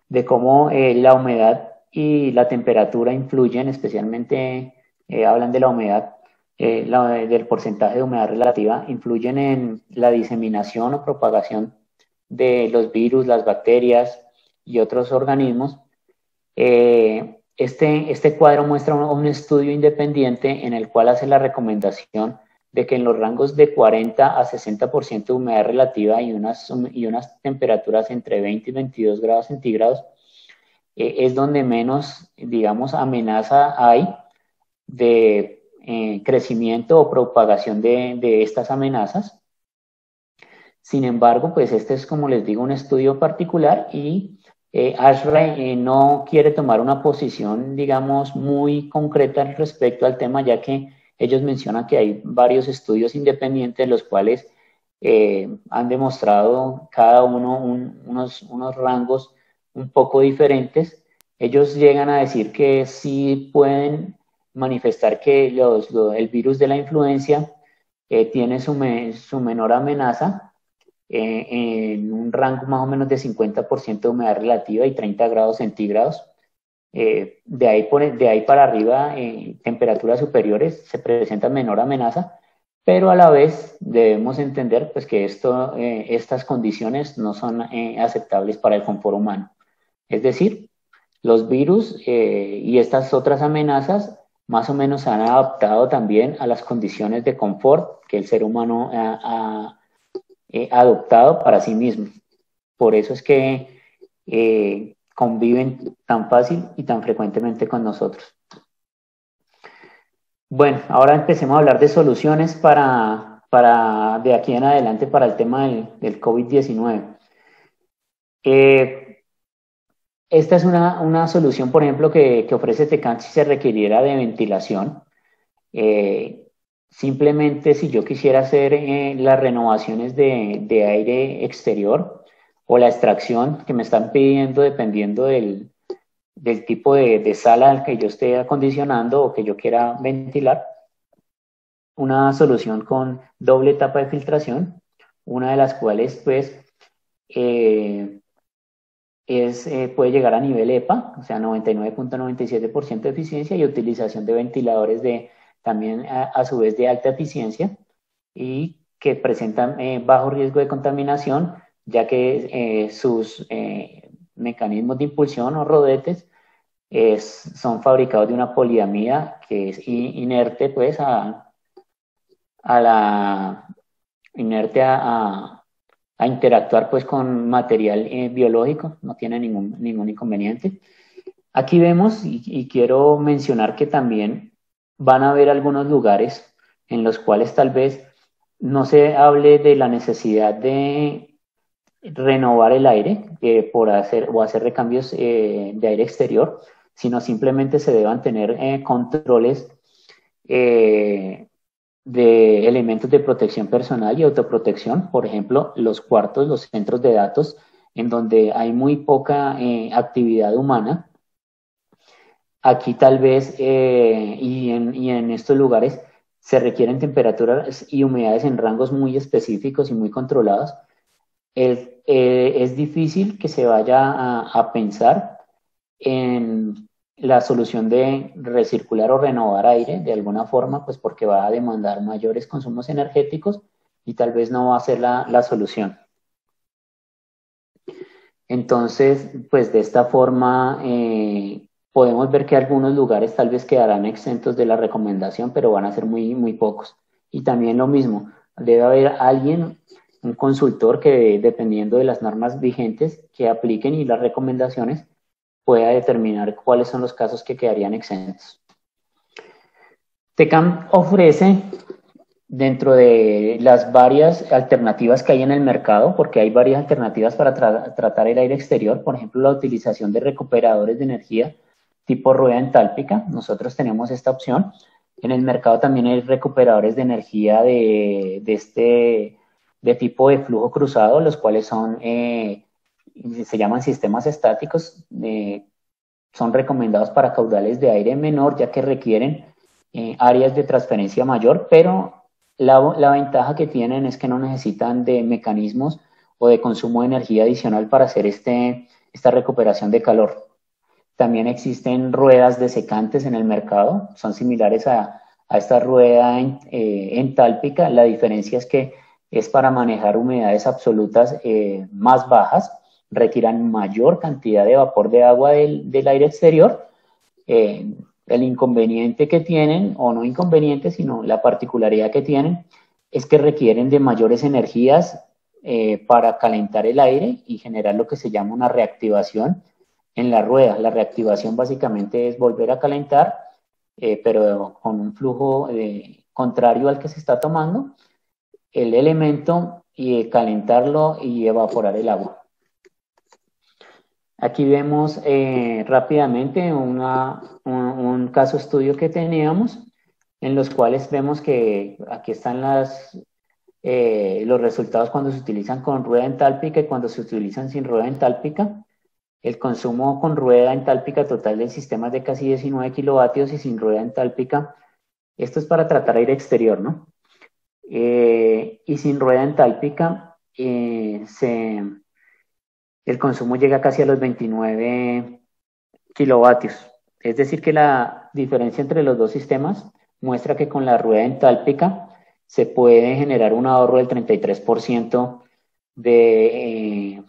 de cómo la humedad y la temperatura influyen, especialmente hablan de la humedad, del porcentaje de humedad relativa, influyen en la diseminación o propagación de los virus, las bacterias y otros organismos. Este cuadro muestra un estudio independiente en el cual hace la recomendación de que en los rangos de 40 a 60% de humedad relativa y unas temperaturas entre 20 y 22 grados centígrados, es donde menos, digamos, amenaza hay de crecimiento o propagación de estas amenazas. Sin embargo, pues este es, como les digo, un estudio particular, y ASHRAE no quiere tomar una posición, digamos, muy concreta respecto al tema, ya que ellos mencionan que hay varios estudios independientes los cuales han demostrado cada uno unos rangos un poco diferentes. Ellos llegan a decir que sí pueden manifestar que el virus de la influencia tiene su menor amenaza en un rango más o menos de 50% de humedad relativa y 30 grados centígrados. de ahí para arriba, temperaturas superiores, se presenta menor amenaza, pero a la vez debemos entender pues, que estas condiciones no son aceptables para el confort humano. Es decir, los virus y estas otras amenazas más o menos se han adaptado también a las condiciones de confort que el ser humano ha adoptado para sí mismo. Por eso es que conviven tan fácil y tan frecuentemente con nosotros. Bueno, ahora empecemos a hablar de soluciones para de aquí en adelante para el tema del COVID-19. Esta es una solución, por ejemplo, que ofrece Tecan si se requiriera de ventilación. Eh, Simplemente si yo quisiera hacer las renovaciones de aire exterior o la extracción que me están pidiendo dependiendo del tipo de sala al que yo esté acondicionando o que yo quiera ventilar, una solución con doble etapa de filtración, una de las cuales pues eh, puede llegar a nivel EPA, o sea, 99.97% de eficiencia y utilización de ventiladores también a su vez de alta eficiencia y que presentan bajo riesgo de contaminación, ya que sus mecanismos de impulsión o rodetes son fabricados de una poliamida que es inerte pues a la inerte a interactuar pues con material biológico, no tiene ningún inconveniente. Aquí vemos y quiero mencionar que también van a haber algunos lugares en los cuales tal vez no se hable de la necesidad de renovar el aire por hacer recambios de aire exterior, sino simplemente se deban tener controles eh, de elementos de protección personal y autoprotección, por ejemplo, los cuartos, los centros de datos, en donde hay muy poca actividad humana. Aquí tal vez, y en estos lugares, se requieren temperaturas y humedades en rangos muy específicos y muy controlados. Es difícil que se vaya a pensar en la solución de recircular o renovar aire de alguna forma, pues porque va a demandar mayores consumos energéticos y tal vez no va a ser la solución. Entonces, pues de esta forma podemos ver que algunos lugares tal vez quedarán exentos de la recomendación, pero van a ser muy pocos. Y también lo mismo, debe haber alguien, un consultor que dependiendo de las normas vigentes que apliquen y las recomendaciones, pueda determinar cuáles son los casos que quedarían exentos. TECAM ofrece dentro de las varias alternativas que hay en el mercado, porque hay varias alternativas para tratar el aire exterior, por ejemplo, la utilización de recuperadores de energía tipo rueda entálpica, nosotros tenemos esta opción. En el mercado también hay recuperadores de energía de tipo de flujo cruzado, los cuales se llaman sistemas estáticos, son recomendados para caudales de aire menor, ya que requieren áreas de transferencia mayor, pero la ventaja que tienen es que no necesitan de mecanismos o de consumo de energía adicional para hacer esta recuperación de calor. También existen ruedas desecantes en el mercado, son similares a esta rueda entálpica. La diferencia es que es para manejar humedades absolutas más bajas, retiran mayor cantidad de vapor de agua del aire exterior. El inconveniente que tienen, o no inconveniente, sino la particularidad que tienen, es que requieren de mayores energías para calentar el aire y generar lo que se llama una reactivación en la rueda. La reactivación básicamente es volver a calentar, pero con un flujo contrario al que se está tomando, el elemento y calentarlo y evaporar el agua. Aquí vemos rápidamente un caso estudio que teníamos, en los cuales vemos que aquí están los resultados cuando se utilizan con rueda entálpica y cuando se utilizan sin rueda entálpica. El consumo con rueda entálpica total del sistema es de casi 19 kilovatios y sin rueda entálpica, esto es para tratar aire exterior, ¿no? Y sin rueda entálpica el consumo llega casi a los 29 kilovatios. Es decir, que la diferencia entre los dos sistemas muestra que con la rueda entálpica se puede generar un ahorro del 33% de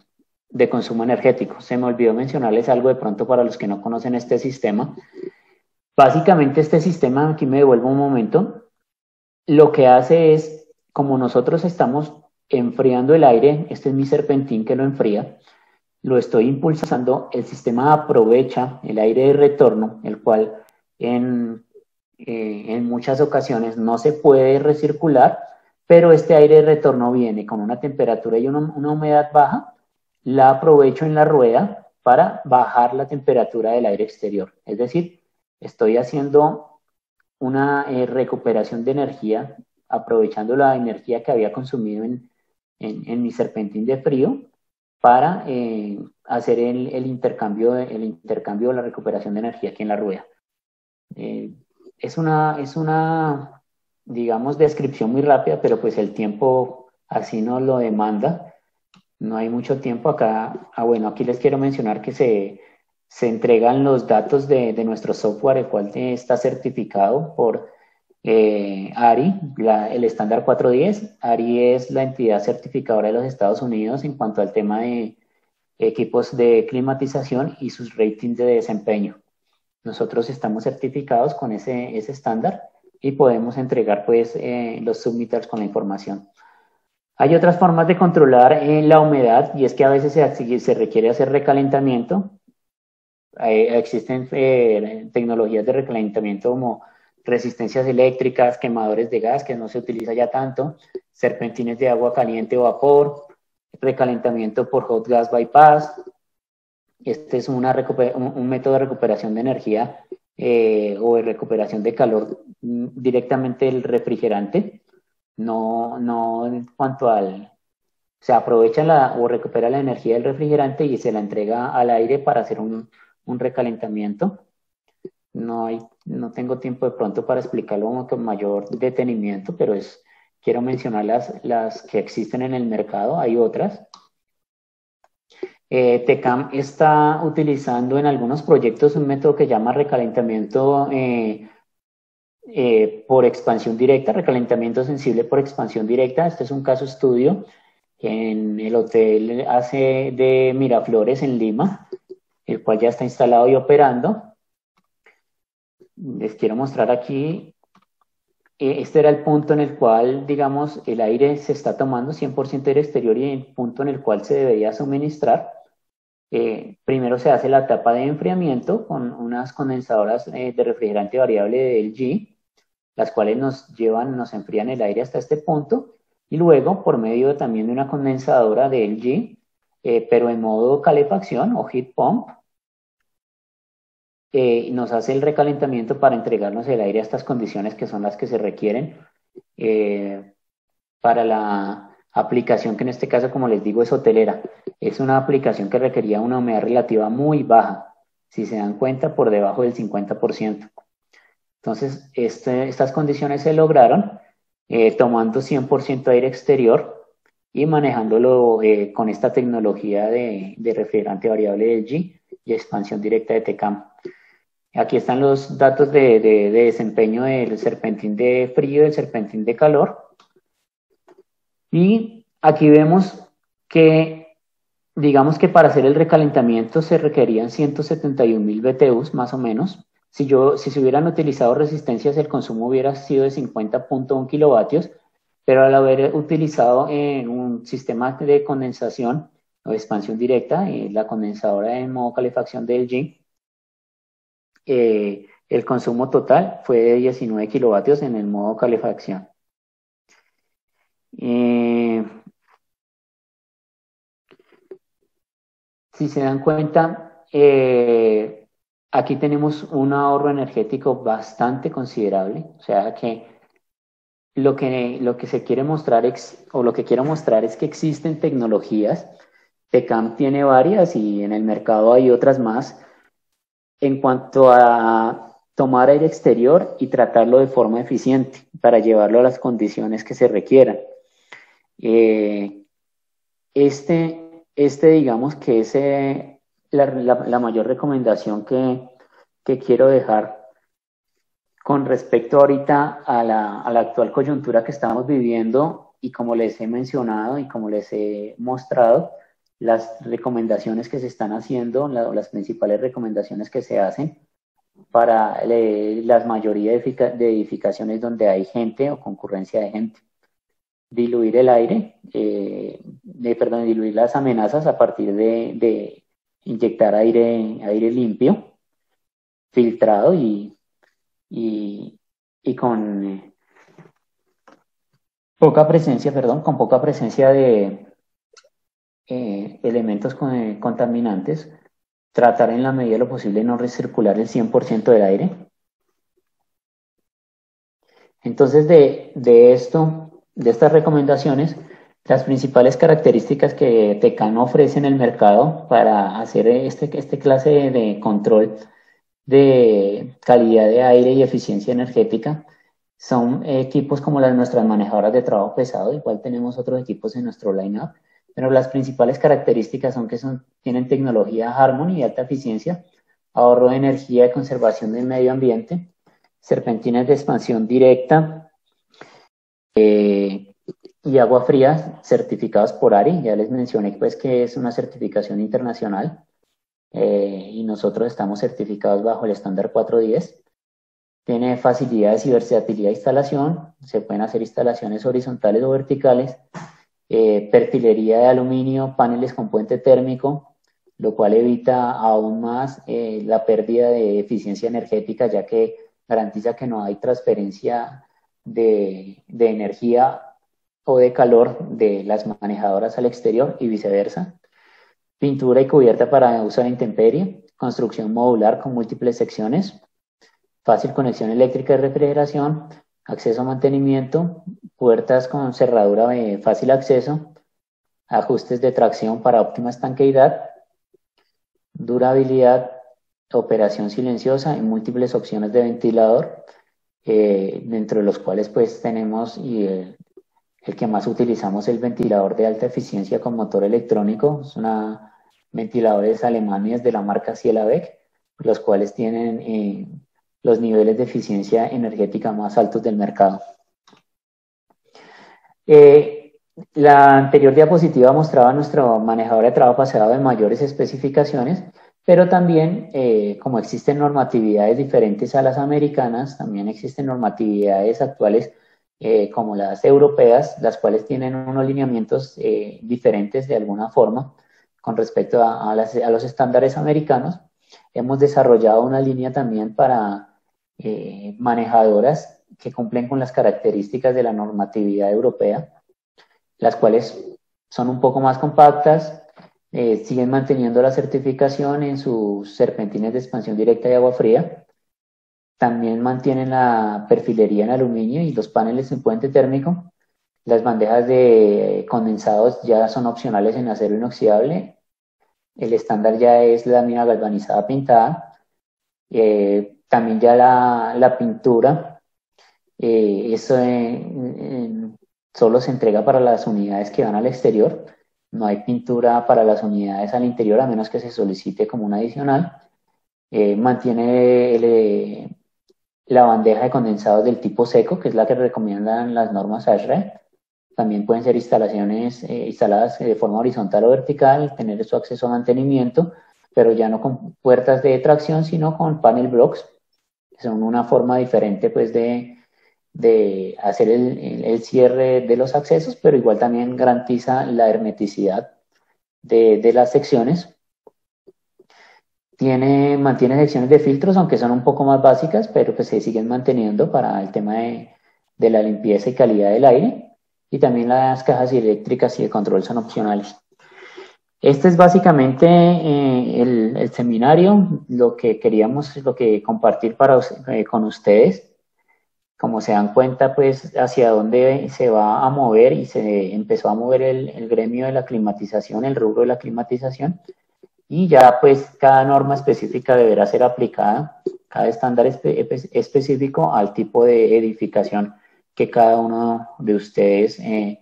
consumo energético. Se me olvidó mencionarles algo de pronto para los que no conocen este sistema. Básicamente este sistema, aquí me devuelvo un momento, lo que hace es, como nosotros estamos enfriando el aire, este es mi serpentín que lo enfría, lo estoy impulsando, el sistema aprovecha el aire de retorno, el cual en muchas ocasiones no se puede recircular, pero este aire de retorno viene con una temperatura y una humedad baja, la aprovecho en la rueda para bajar la temperatura del aire exterior. Es decir, estoy haciendo una recuperación de energía, aprovechando la energía que había consumido en mi serpentín de frío para hacer el intercambio o la recuperación de energía aquí en la rueda. Es una, digamos, descripción muy rápida, pero pues el tiempo así nos lo demanda. No hay mucho tiempo acá. Bueno, aquí les quiero mencionar que se entregan los datos de nuestro software, el cual está certificado por ARI, el estándar 410. ARI es la entidad certificadora de los Estados Unidos en cuanto al tema de equipos de climatización y sus ratings de desempeño. Nosotros estamos certificados con ese estándar y podemos entregar pues los submitters con la información. Hay otras formas de controlar la humedad y es que a veces se requiere hacer recalentamiento. Existen tecnologías de recalentamiento como resistencias eléctricas, quemadores de gas, que no se utiliza ya tanto, serpentines de agua caliente o vapor, recalentamiento por hot gas bypass. Este es un método de recuperación de energía o de recuperación de calor directamente del refrigerante, no en cuanto al... Se aprovecha o recupera la energía del refrigerante y se la entrega al aire para hacer un recalentamiento. No tengo tiempo de pronto para explicarlo con mayor detenimiento, pero quiero mencionar las que existen en el mercado. Hay otras. TECAM está utilizando en algunos proyectos un método que llama recalentamiento por expansión directa, recalentamiento sensible por expansión directa. Este es un caso estudio en el hotel AC de Miraflores en Lima, el cual ya está instalado y operando. Les quiero mostrar aquí. Este era el punto en el cual, digamos, el aire se está tomando 100% aire exterior y el punto en el cual se debería suministrar. Primero se hace la etapa de enfriamiento con unas condensadoras de refrigerante variable de LG, las cuales nos enfrían el aire hasta este punto, y luego por medio también de una condensadora de LG, pero en modo calefacción o heat pump, nos hace el recalentamiento para entregarnos el aire a estas condiciones que son las que se requieren para la aplicación que en este caso, como les digo, es hotelera. Es una aplicación que requería una humedad relativa muy baja, si se dan cuenta, por debajo del 50%. Entonces, estas condiciones se lograron tomando 100% aire exterior y manejándolo con esta tecnología de refrigerante variable de LG y expansión directa de TECAM. Aquí están los datos de desempeño del serpentín de frío y del serpentín de calor. Y aquí vemos que, digamos que para hacer el recalentamiento se requerían 171.000 BTUs más o menos. Si se hubieran utilizado resistencias, el consumo hubiera sido de 50.1 kilovatios, pero al haber utilizado un sistema de condensación o expansión directa, la condensadora en modo calefacción de LG, el consumo total fue de 19 kilovatios en el modo calefacción. Si se dan cuenta, aquí tenemos un ahorro energético bastante considerable, o sea que lo que se quiere mostrar o lo que quiero mostrar es que existen tecnologías, TECAM tiene varias y en el mercado hay otras más, en cuanto a tomar aire exterior y tratarlo de forma eficiente para llevarlo a las condiciones que se requieran. Digamos que es la mayor recomendación que quiero dejar con respecto ahorita a la actual coyuntura que estamos viviendo, y como les he mencionado y como les he mostrado, las recomendaciones que se están haciendo, las principales recomendaciones que se hacen para las mayoría de edificaciones donde hay gente o concurrencia de gente. Diluir el aire, diluir las amenazas a partir de inyectar aire limpio, filtrado y, y con poca presencia de elementos contaminantes. Tratar en la medida de lo posible no recircular el 100% del aire. Entonces, de estas recomendaciones, las principales características que Tecan ofrece en el mercado para hacer este clase de control de calidad de aire y eficiencia energética son equipos como nuestras manejadoras de trabajo pesado. Igual tenemos otros equipos en nuestro line-up, pero las principales características son que tienen tecnología Harmony y alta eficiencia, ahorro de energía y conservación del medio ambiente, serpentinas de expansión directa y agua fría certificados por ARI. Ya les mencioné pues que es una certificación internacional y nosotros estamos certificados bajo el estándar 410. Tiene facilidades y versatilidad de instalación, se pueden hacer instalaciones horizontales o verticales, perfilería de aluminio, paneles con puente térmico, lo cual evita aún más la pérdida de eficiencia energética, ya que garantiza que no hay transferencia de energía o de calor de las manejadoras al exterior y viceversa. Pintura y cubierta para uso a la intemperie, construcción modular con múltiples secciones, fácil conexión eléctrica y refrigeración, acceso a mantenimiento, puertas con cerradura de fácil acceso, ajustes de tracción para óptima estanqueidad, durabilidad, operación silenciosa y múltiples opciones de ventilador, dentro de los cuales pues tenemos el que más utilizamos, el ventilador de alta eficiencia con motor electrónico. Es una ventiladores alemanes de la marca Cielabec, los cuales tienen los niveles de eficiencia energética más altos del mercado. La anterior diapositiva mostraba nuestro manejador de trabajo pasado en mayores especificaciones, pero también, como existen normatividades diferentes a las americanas, también existen normatividades actuales como las europeas, las cuales tienen unos lineamientos diferentes de alguna forma con respecto a los estándares americanos. Hemos desarrollado una línea también para manejadoras que cumplen con las características de la normatividad europea, las cuales son un poco más compactas, siguen manteniendo la certificación en sus serpentines de expansión directa y agua fría. También mantienen la perfilería en aluminio y los paneles en puente térmico. Las bandejas de condensados ya son opcionales en acero inoxidable. El estándar ya es lámina galvanizada pintada. También ya la pintura, eso solo se entrega para las unidades que van al exterior. No hay pintura para las unidades al interior, a menos que se solicite como un adicional. Mantiene la bandeja de condensados del tipo seco, que es la que recomiendan las normas ASHRAE. También pueden ser instalaciones instaladas de forma horizontal o vertical, tener su acceso a mantenimiento, pero ya no con puertas de tracción, sino con panel blocks, que son una forma diferente pues de hacer el cierre de los accesos, pero igual también garantiza la hermeticidad de las secciones. Mantiene secciones de filtros, aunque son un poco más básicas, pero pues se siguen manteniendo para el tema de la limpieza y calidad del aire. Y también las cajas eléctricas y de control son opcionales. Este es básicamente el seminario, lo que queríamos compartir con ustedes. Como se dan cuenta, pues hacia dónde se va a mover y se empezó a mover el gremio de la climatización, el rubro de la climatización. Y ya pues cada norma específica deberá ser aplicada, cada estándar específico al tipo de edificación que cada uno de ustedes en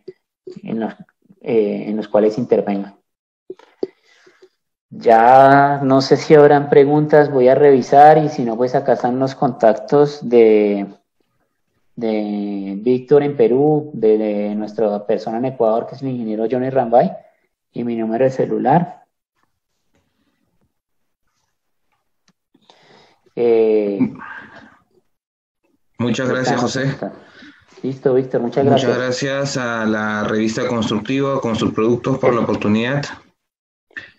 los cuales intervenga. Ya no sé si habrán preguntas, voy a revisar y si no, pues acá están los contactos de Víctor en Perú, de nuestra persona en Ecuador, que es el ingeniero Johnny Rambay, y mi número de celular. Eh, Muchas gracias, Estamos en José. contacto. Listo, Víctor, muchas Muchas gracias. gracias a la revista Constructiva, Constructos por la oportunidad.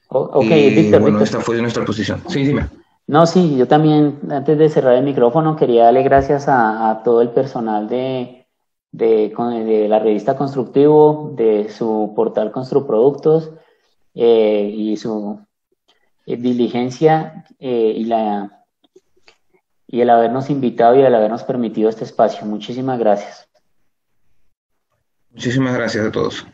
Ok, Y Víctor, bueno, Víctor. esta fue nuestra posición. Sí, dime. No, sí, yo también, antes de cerrar el micrófono, quería darle gracias a todo el personal de la revista Constructivo, de su portal Construproductos y su diligencia y el habernos invitado y el habernos permitido este espacio. Muchísimas gracias. Muchísimas gracias a todos.